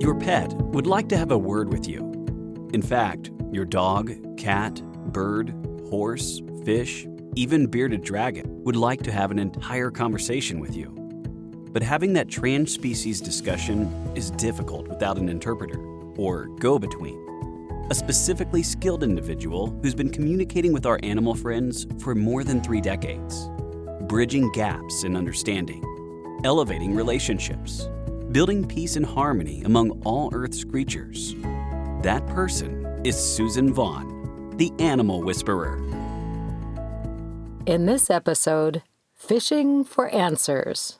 Your pet would like to have a word with you. In fact, your dog, cat, bird, horse, fish, even bearded dragon would like to have an entire conversation with you. But having that trans-species discussion is difficult without an interpreter or go-between, a specifically skilled individual who's been communicating with our animal friends for more than 3 decades, bridging gaps in understanding, elevating relationships, building peace and harmony among all Earth's creatures. That person is Suzan Vaughn, the Animal Whisperer. In this episode, Fishing for Answers.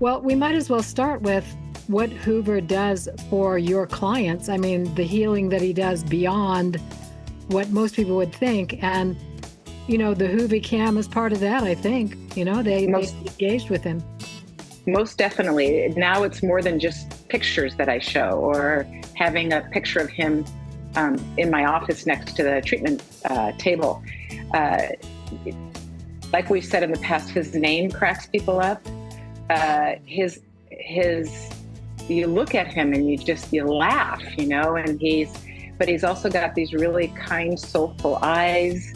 Well, we might as well start with what Hoover does for your clients. I mean, the healing that he does beyond what most people would think. And, you know, the Hoover Cam is part of that, I think. You know, they engaged with him. Most definitely. Now it's more than just pictures that I show or having a picture of him in my office next to the treatment table. Like we've said in the past, his name cracks people up. You look at him and you laugh, you know, but he's also got these really kind, soulful eyes.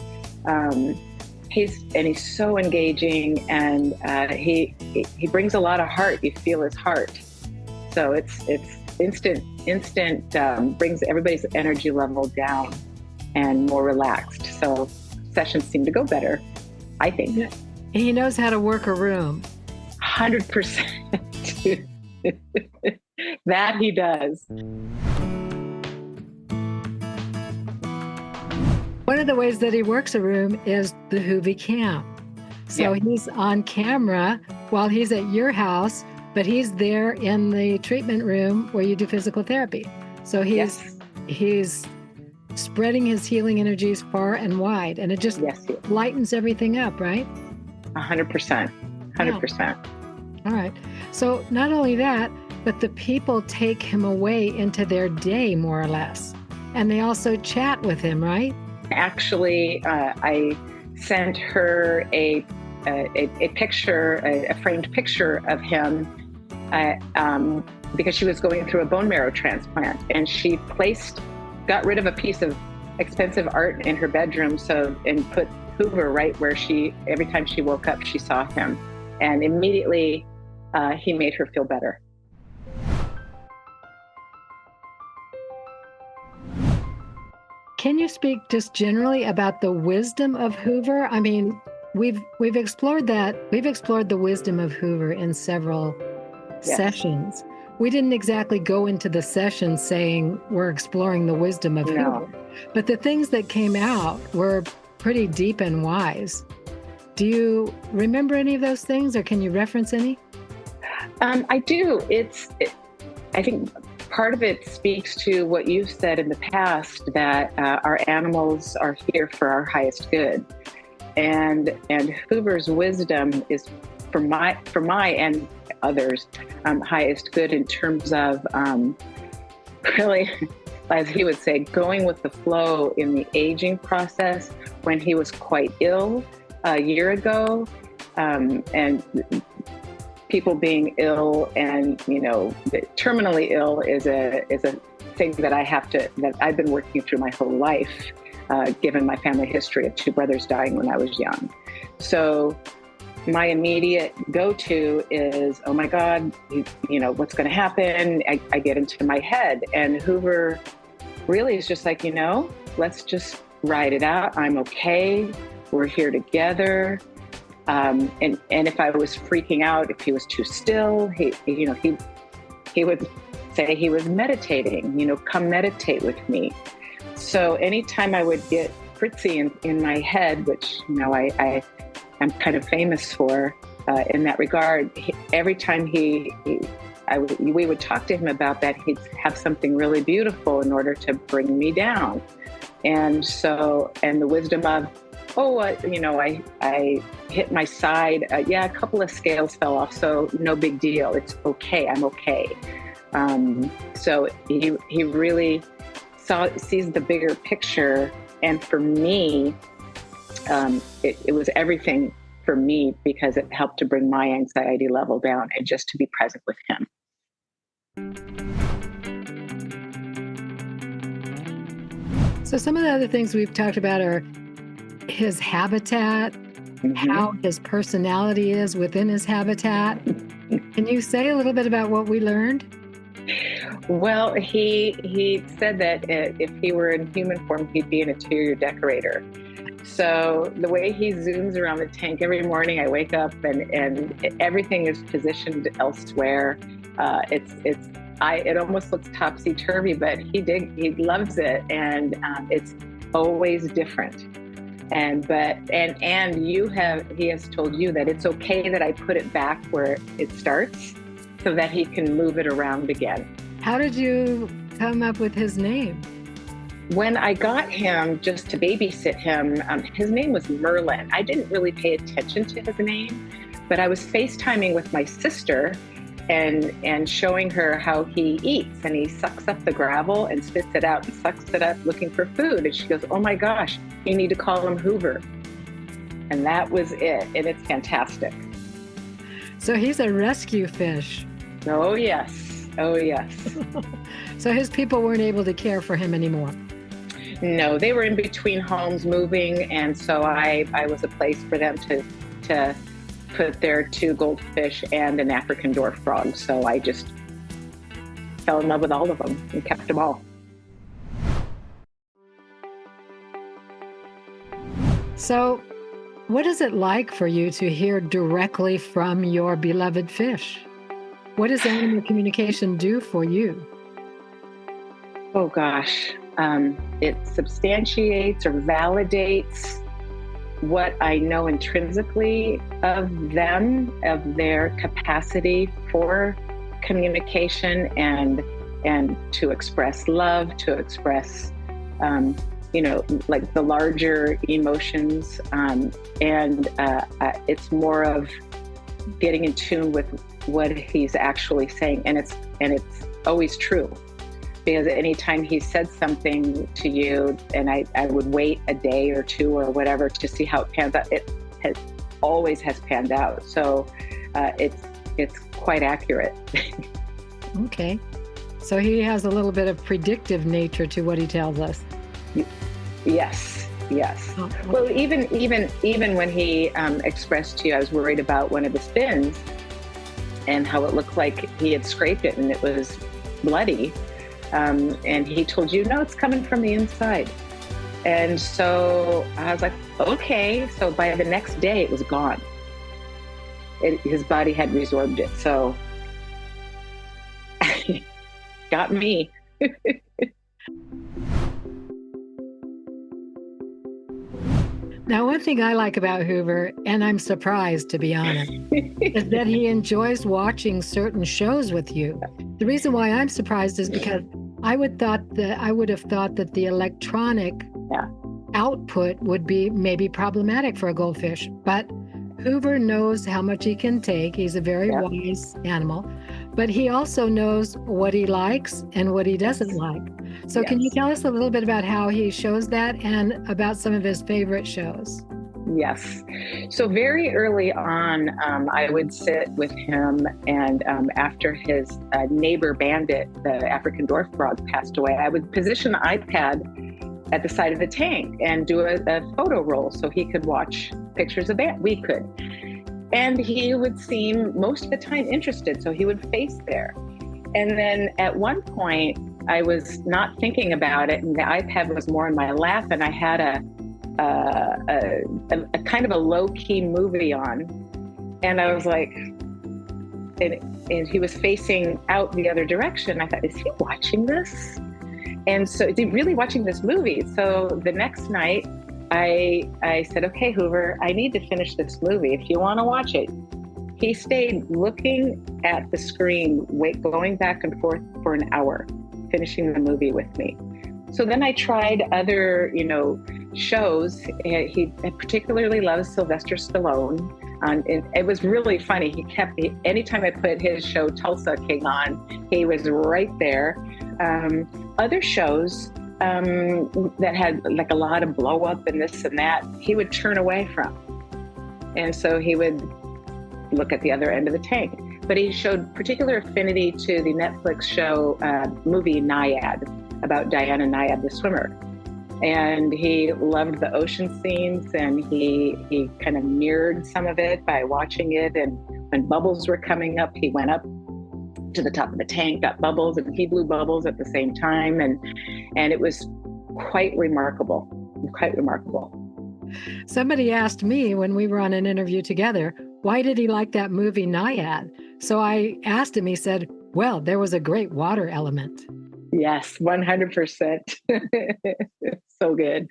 He's so engaging, and he brings a lot of heart. You feel his heart. So it's instant, brings everybody's energy level down and more relaxed. So sessions seem to go better, I think. He knows how to work a room. 100%. That he does. One of the ways that he works a room is the Hoover Cam. So He's on camera while he's at your house, but he's there in the treatment room where you do physical therapy. So he's spreading his healing energies far and wide, and it just lightens everything up, right? 100%. 100%. Yeah. All right. So not only that, but the people take him away into their day, more or less. And they also chat with him, right? Actually, I sent her a picture, a framed picture of him, because she was going through a bone marrow transplant, and she got rid of a piece of expensive art in her bedroom, and put Hoover right where every time she woke up, she saw him, and immediately he made her feel better. Can you speak just generally about the wisdom of Hoover? I mean, we've explored that. We've explored the wisdom of Hoover in several sessions. We didn't exactly go into the session saying we're exploring the wisdom of Hoover, but the things that came out were pretty deep and wise. Do you remember any of those things, or can you reference any? I do. I think part of it speaks to what you've said in the past, that our animals are here for our highest good, and Hoover's wisdom is for my and others' highest good in terms of really, as he would say, going with the flow in the aging process. When he was quite ill a year ago, and people being ill and, you know, terminally ill is a thing that I've been working through my whole life, given my family history of 2 brothers dying when I was young. So my immediate go-to is, oh my God, you know, what's going to happen? I get into my head, and Hoover really is just like, you know, let's just ride it out. I'm okay. We're here together. And if I was freaking out, if he was too still, he would say he was meditating, you know, come meditate with me. So anytime I would get fritzy in my head, which, you know, I'm kind of famous for in that regard, every time we would talk to him about that, he'd have something really beautiful in order to bring me down. And the wisdom of, I hit my side. A couple of scales fell off, so no big deal. It's okay. I'm okay. So he really sees the bigger picture. And for me, it was everything for me, because it helped to bring my anxiety level down and just to be present with him. So some of the other things we've talked about are his habitat, how his personality is within his habitat. Can you say a little bit about what we learned? Well, he said that if he were in human form, he'd be an interior decorator. So the way he zooms around the tank every morning, I wake up and everything is positioned elsewhere. It almost looks topsy-turvy, but he loves it, and it's always different. He has told you that it's okay that I put it back where it starts, so that he can move it around again. How did you come up with his name? When I got him just to babysit him, his name was Merlin. I didn't really pay attention to his name, but I was FaceTiming with my sister and showing her how he eats. And he sucks up the gravel and spits it out and sucks it up looking for food. And she goes, "Oh my gosh, you need to call him Hoover." And that was it. And it's fantastic. So he's a rescue fish. Oh, yes. Oh, yes. So his people weren't able to care for him anymore? No, they were in between homes moving, and so I was a place for them to put their 2 goldfish and an African dwarf frog. So I just fell in love with all of them and kept them all. So what is it like for you to hear directly from your beloved fish? What does animal communication do for you? Oh gosh, it substantiates or validates what I know intrinsically of them, of their capacity for communication and to express love, to express, like the larger emotions. It's more of getting in tune with what he's actually saying, and it's always true. Because anytime he said something to you, and I would wait a day or 2 or whatever to see how it pans out, it always has panned out. So it's quite accurate. Okay. So he has a little bit of predictive nature to what he tells us. Yes. Oh, okay. Well, even when he expressed to you, I was worried about one of the spins and how it looked like he had scraped it and it was bloody. And he told you, no, it's coming from the inside. And so I was like, okay. So by the next day, it was gone. His body had resorbed it. So got me. Now, one thing I like about Hoover, and I'm surprised to be honest, is that he enjoys watching certain shows with you. The reason why I'm surprised is because I would have thought that the electronic output would be maybe problematic for a goldfish, but Hoover knows how much he can take. He's a very wise animal, but he also knows what he likes and what he doesn't like. So can you tell us a little bit about how he shows that and about some of his favorite shows? Yes. So very early on, I would sit with him, and after his neighbor bandit, the African dwarf frog, passed away, I would position the iPad at the side of the tank and do a photo roll so he could watch pictures of that. We could. And he would seem most of the time interested, so he would face there. And then at one point, I was not thinking about it, and the iPad was more in my lap, and I had a kind of a low-key movie on, and I was like, and he was facing out the other direction. I thought, is he watching this? And so, is he really watching this movie? So the next night, I said, okay, Hoover, I need to finish this movie. If you want to watch it. He stayed looking at the screen, going back and forth for an hour, finishing the movie with me. So then I tried other, shows. He particularly loves Sylvester Stallone. it was really funny. Anytime I put his show Tulsa King on, he was right there. Other shows that had like a lot of blow up and this and that, he would turn away from. And so he would look at the other end of the tank. But he showed particular affinity to the Netflix show, movie Naiad, about Diana Naiad, the swimmer. And he loved the ocean scenes, and he kind of mirrored some of it by watching it. And when bubbles were coming up, he went up to the top of the tank, got bubbles, and he blew bubbles at the same time. And it was quite remarkable, quite remarkable. Somebody asked me when we were on an interview together, why did he like that movie Naiad? So I asked him, he said, well, there was a great water element. Yes, 100%. So good.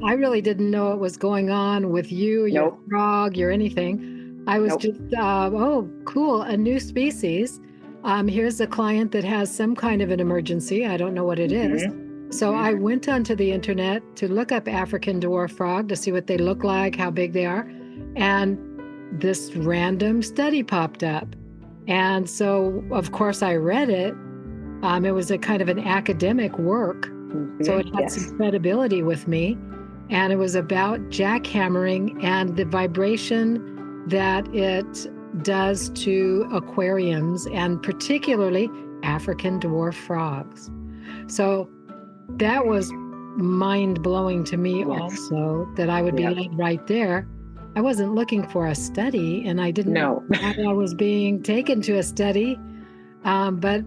I really didn't know what was going on with you, your frog, your anything. I was just, oh, cool, a new species. Here's a client that has some kind of an emergency. I don't know what it is. So I went onto the internet to look up African dwarf frog to see what they look like, how big they are. And this random study popped up. And so, of course, I read it. It was a kind of an academic work. So it had some credibility with me. And it was about jackhammering and the vibration that it does to aquariums, and particularly African dwarf frogs. So that was mind-blowing to me also, that I would be led right there. I wasn't looking for a study, and I didn't know I was being taken to a study. But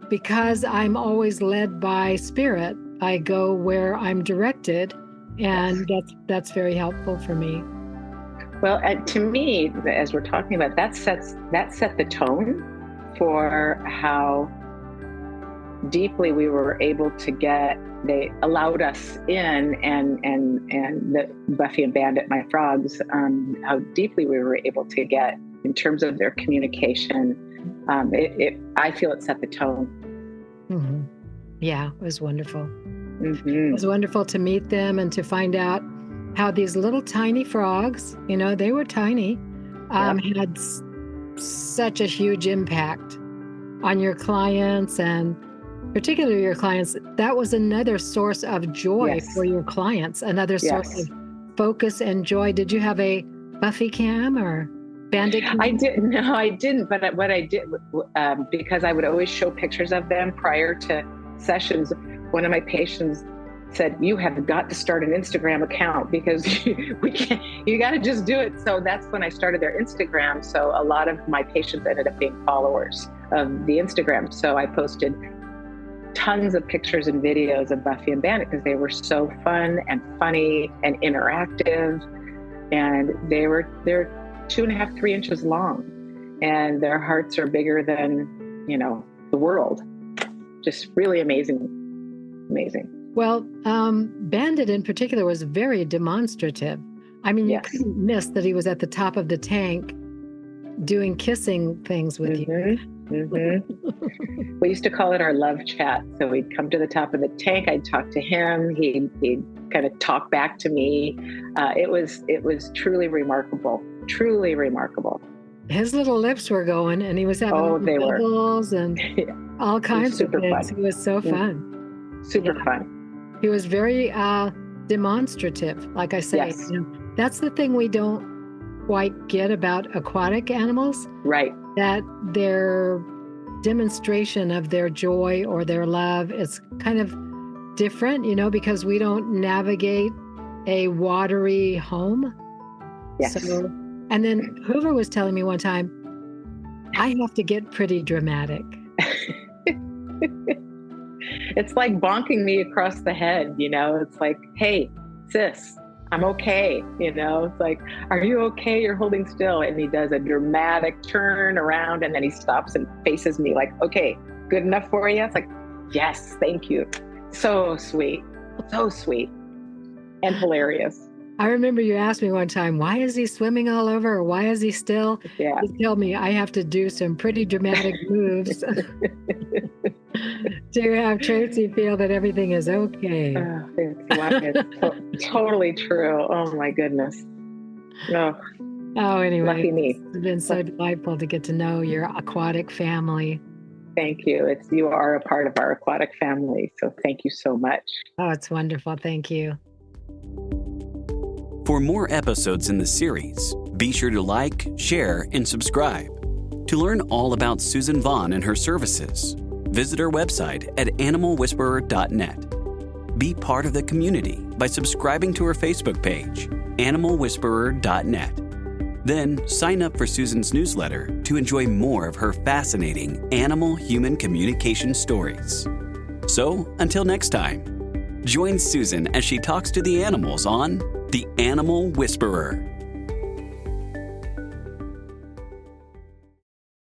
because I'm always led by spirit, I go where I'm directed, and that's very helpful for me. Well, to me, as we're talking about, that set the tone for how deeply we were able to get. They allowed us in, and the Buffy and Bandit, my frogs, how deeply we were able to get in terms of their communication. I feel it set the tone. Yeah, it was wonderful. It was wonderful to meet them and to find out how these little tiny frogs, they were tiny, had such a huge impact on your clients, and particularly your clients. That was another source of joy for your clients, another source of focus and joy. Did you have a Buffy cam or Bandit cam? I didn't. But what I did, because I would always show pictures of them prior to sessions, one of my patients said, you have got to start an Instagram account because you got to just do it. So that's when I started their Instagram. So a lot of my patients ended up being followers of the Instagram. So I posted tons of pictures and videos of Buffy and Bandit because they were so fun and funny and interactive. And they're 2.5, 3 inches long, and their hearts are bigger than, the world. Just really amazing. Well, Bandit in particular was very demonstrative. I mean, you couldn't miss that he was at the top of the tank doing kissing things with you. We used to call it our love chat. So we'd come to the top of the tank. I'd talk to him. He'd kind of talk back to me. It was truly remarkable. Truly remarkable. His little lips were going, and he was having bubbles and all kinds of things. It was so fun. Super fun. He was very demonstrative, like I say. Yes. That's the thing we don't quite get about aquatic animals. Right. That their demonstration of their joy or their love is kind of different, because we don't navigate a watery home. Yes. So, and then Hoover was telling me one time, I have to get pretty dramatic. It's like bonking me across the head, It's like, hey, sis, I'm okay. It's like, are you okay? You're holding still. And he does a dramatic turn around, and then he stops and faces me like, okay, good enough for you? It's like, yes, thank you. So sweet. So sweet. And hilarious. I remember you asked me one time, why is he swimming all over, or why is he still? Yeah. You tell me I have to do some pretty dramatic moves to have Tracy feel that everything is okay. It's totally true. Oh my goodness. No. Oh, anyway, Lucky me. It's been so delightful to get to know your aquatic family. Thank you. You are a part of our aquatic family, so thank you so much. Oh, it's wonderful. Thank you. For more episodes in the series, be sure to like, share, and subscribe. To learn all about Suzan Vaughn and her services, visit her website at animalwhisperer.net. Be part of the community by subscribing to her Facebook page, animalwhisperer.net. Then sign up for Suzan's newsletter to enjoy more of her fascinating animal-human communication stories. So, until next time, join Suzan as she talks to the animals on The Animal Whisperer.